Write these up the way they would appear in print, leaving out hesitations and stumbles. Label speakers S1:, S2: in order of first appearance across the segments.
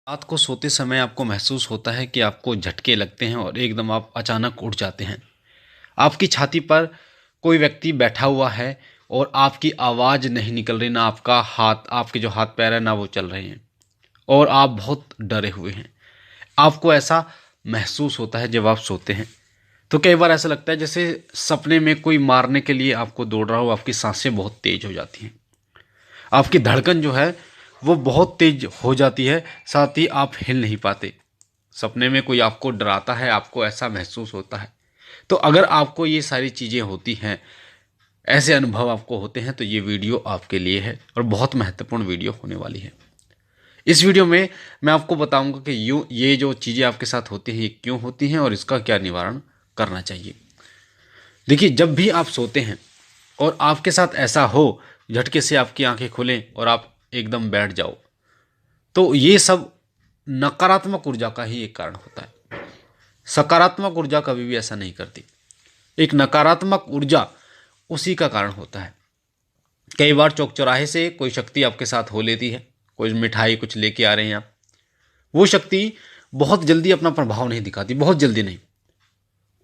S1: रात को सोते समय आपको महसूस होता है कि आपको झटके लगते हैं और एकदम आप अचानक उठ जाते हैं। आपकी छाती पर कोई व्यक्ति बैठा हुआ है और आपकी आवाज़ नहीं निकल रही, ना आपका हाथ, आपके जो हाथ पैर हैं ना वो चल रहे हैं और आप बहुत डरे हुए हैं। आपको ऐसा महसूस होता है जब आप सोते हैं। तो कई बार ऐसा लगता है जैसे सपने में कोई मारने के लिए आपको दौड़ रहा हो। आपकी सांसें बहुत तेज हो जाती हैं, आपकी धड़कन जो है वो बहुत तेज हो जाती है, साथ ही आप हिल नहीं पाते। सपने में कोई आपको डराता है, आपको ऐसा महसूस होता है। तो अगर आपको ये सारी चीज़ें होती हैं, ऐसे अनुभव आपको होते हैं, तो ये वीडियो आपके लिए है और बहुत महत्वपूर्ण वीडियो होने वाली है। इस वीडियो में मैं आपको बताऊंगा कि ये जो चीज़ें आपके साथ होती हैं ये क्यों होती हैं और इसका क्या निवारण करना चाहिए। देखिए, जब भी आप सोते हैं और आपके साथ ऐसा हो, झटके से आपकी आंखें खुलें और आप एकदम बैठ जाओ, तो ये सब नकारात्मक ऊर्जा का ही एक कारण होता है। सकारात्मक ऊर्जा कभी भी ऐसा नहीं करती। एक नकारात्मक ऊर्जा उसी का कारण होता है। कई बार चौक चौराहे से कोई शक्ति आपके साथ हो लेती है, कोई मिठाई कुछ लेके आ रहे हैं आप, वो शक्ति बहुत जल्दी अपना प्रभाव नहीं दिखाती, बहुत जल्दी नहीं।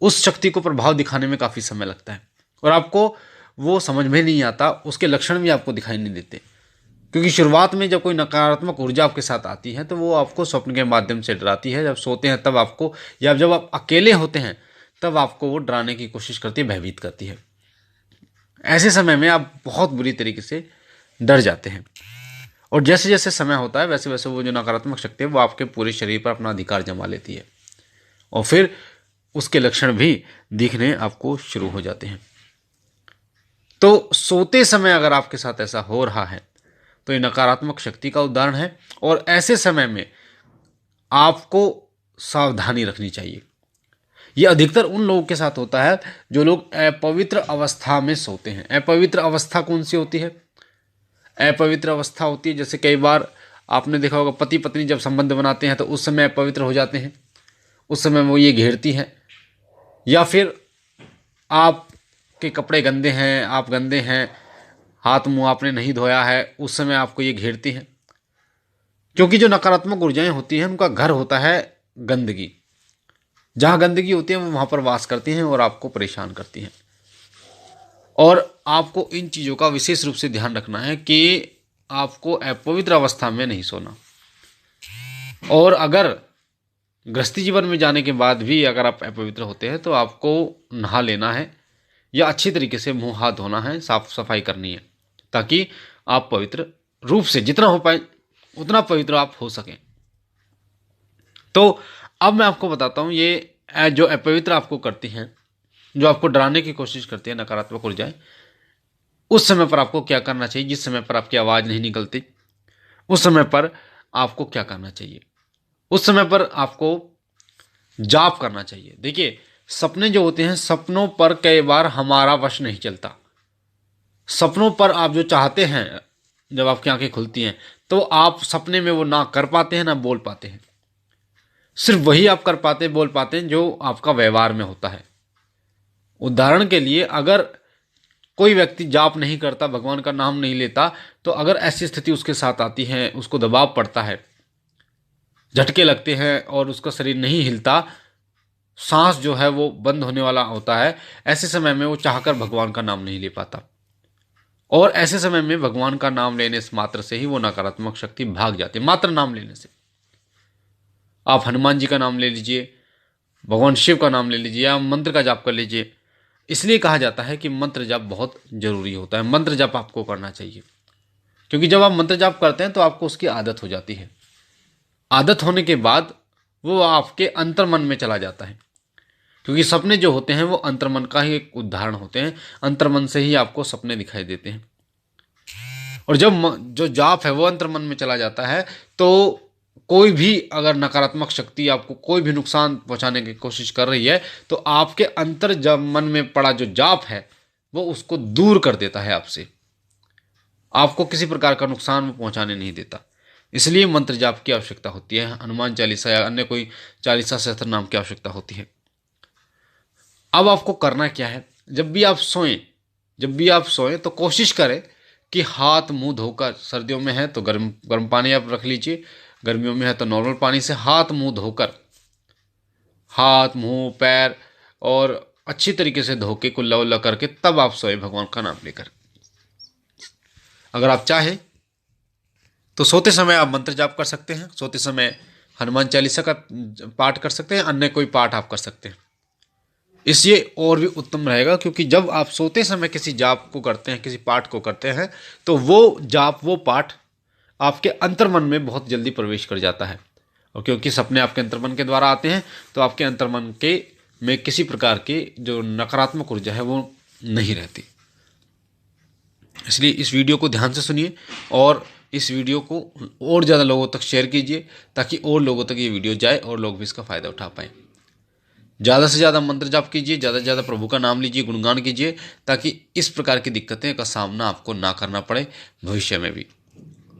S1: उस शक्ति को प्रभाव दिखाने में काफ़ी समय लगता है और आपको वो समझ में नहीं आता, उसके लक्षण भी आपको दिखाई नहीं देते। क्योंकि शुरुआत में जब कोई नकारात्मक ऊर्जा आपके साथ आती है तो वो आपको स्वप्न के माध्यम से डराती है। जब सोते हैं तब आपको, या जब आप अकेले होते हैं तब आपको वो डराने की कोशिश करती है, भयभीत करती है। ऐसे समय में आप बहुत बुरी तरीके से डर जाते हैं और जैसे जैसे समय होता है वैसे वैसे वो जो नकारात्मक शक्ति है वो आपके पूरे शरीर पर अपना अधिकार जमा लेती है और फिर उसके लक्षण भी दिखने आपको शुरू हो जाते हैं। तो सोते समय अगर आपके साथ ऐसा हो रहा है तो ये नकारात्मक शक्ति का उदाहरण है और ऐसे समय में आपको सावधानी रखनी चाहिए। ये अधिकतर उन लोगों के साथ होता है जो लोग अपवित्र अवस्था में सोते हैं। अपवित्र अवस्था कौन सी होती है? अपवित्र अवस्था होती है, जैसे कई बार आपने देखा होगा पति पत्नी जब संबंध बनाते हैं तो उस समय अपवित्र हो जाते हैं, उस समय वो ये घेरती है। या फिर आपके कपड़े गंदे हैं, आप गंदे हैं, हाथ मुंह आपने नहीं धोया है, उस समय आपको ये घेरती हैं। क्योंकि जो नकारात्मक ऊर्जाएं होती हैं उनका घर होता है गंदगी। जहां गंदगी होती है वो वहां पर वास करती हैं और आपको परेशान करती हैं। और आपको इन चीज़ों का विशेष रूप से ध्यान रखना है कि आपको अपवित्र अवस्था में नहीं सोना। और अगर गृहस्थी जीवन में जाने के बाद भी अगर आप अपवित्र होते हैं तो आपको नहा लेना है या अच्छी तरीके से मुंह हाथ धोना है, साफ सफाई करनी है, ताकि आप पवित्र रूप से जितना हो पाए उतना पवित्र आप हो सकें। तो अब मैं आपको बताता हूँ ये जो अपवित्र आपको करती हैं, जो आपको डराने की कोशिश करती है नकारात्मक ऊर्जाएं, उस समय पर आपको क्या करना चाहिए। जिस समय पर आपकी आवाज़ नहीं निकलती उस समय पर आपको क्या करना चाहिए? उस समय पर आपको जाप करना चाहिए। देखिए, सपने जो होते हैं, सपनों पर कई बार हमारा वश नहीं चलता। सपनों पर आप जो चाहते हैं, जब आपकी आंखें खुलती हैं तो आप सपने में वो ना कर पाते हैं ना बोल पाते हैं। सिर्फ वही आप कर पाते बोल पाते हैं जो आपका व्यवहार में होता है। उदाहरण के लिए, अगर कोई व्यक्ति जाप नहीं करता, भगवान का नाम नहीं लेता, तो अगर ऐसी स्थिति उसके साथ आती है, उसको दबाव पड़ता है, झटके लगते हैं और उसका शरीर नहीं हिलता, सांस जो है वो बंद होने वाला होता है, ऐसे समय में वो चाहकर भगवान का नाम नहीं ले पाता। और ऐसे समय में भगवान का नाम लेने से मात्र से ही वो नकारात्मक शक्ति भाग जाती है। मात्र नाम लेने से। आप हनुमान जी का नाम ले लीजिए, भगवान शिव का नाम ले लीजिए, या मंत्र का जाप कर लीजिए। इसलिए कहा जाता है कि मंत्र जाप बहुत जरूरी होता है। मंत्र जाप आपको करना चाहिए, क्योंकि जब आप मंत्र जाप करते हैं तो आपको उसकी आदत हो जाती है। आदत होने के बाद वो आपके अंतर्मन में चला जाता है, क्योंकि सपने जो होते हैं वो अंतर्मन का ही एक उदाहरण होते हैं। अंतर्मन से ही आपको सपने दिखाई देते हैं। और जब जो जाप है वो अंतर्मन में चला जाता है तो कोई भी अगर नकारात्मक शक्ति आपको कोई भी नुकसान पहुंचाने की कोशिश कर रही है तो आपके अंतर जब मन में पड़ा जो जाप है वो उसको दूर कर देता है आपसे। आपको किसी प्रकार का नुकसान वो पहुंचाने नहीं देता। इसलिए मंत्र जाप की आवश्यकता होती है। हनुमान चालीसा या अन्य कोई चालीसा सहस्त्र नाम की आवश्यकता होती है। अब आपको करना क्या है? जब भी आप सोएं तो कोशिश करें कि हाथ मुंह धोकर, सर्दियों में है तो गर्म गर्म पानी आप रख लीजिए, गर्मियों में है तो नॉर्मल पानी से हाथ मुंह धोकर, हाथ मुंह पैर और अच्छी तरीके से धो के कुल्ला उल्ला करके तब आप सोए भगवान का नाम लेकर। अगर आप चाहें तो सोते समय आप मंत्र जाप कर सकते हैं, सोते समय हनुमान चालीसा का पाठ कर सकते हैं, अन्य कोई पाठ आप कर सकते हैं। इससे और भी उत्तम रहेगा, क्योंकि जब आप सोते समय किसी जाप को करते हैं, किसी पाठ को करते हैं, तो वो जाप वो पाठ आपके अंतर्मन में बहुत जल्दी प्रवेश कर जाता है। और क्योंकि सपने आपके अंतर्मन के द्वारा आते हैं, तो आपके अंतर्मन के में किसी प्रकार की जो नकारात्मक ऊर्जा है वो नहीं रहती। इसलिए इस वीडियो को ध्यान से सुनिए और इस वीडियो को और ज़्यादा लोगों तक शेयर कीजिए, ताकि और लोगों तक ये वीडियो जाए और लोग भी इसका फ़ायदा उठा पाएँ। ज़्यादा से ज़्यादा मंत्र जाप कीजिए, ज़्यादा से ज़्यादा प्रभु का नाम लीजिए, गुणगान कीजिए, ताकि इस प्रकार की दिक्कतें का सामना आपको ना करना पड़े भविष्य में भी।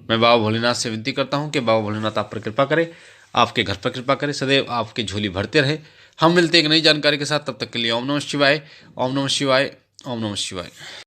S1: मैं बाबा भोलेनाथ से विनती करता हूँ कि बाबा भोलेनाथ आप पर कृपा करें, आपके घर पर कृपा करें, सदैव आपकी झोली भरते रहे। हम मिलते एक नई जानकारी के साथ, तब तक के लिए ओम नमः शिवाय, ओम नमः शिवाय, ओम नमः शिवाय।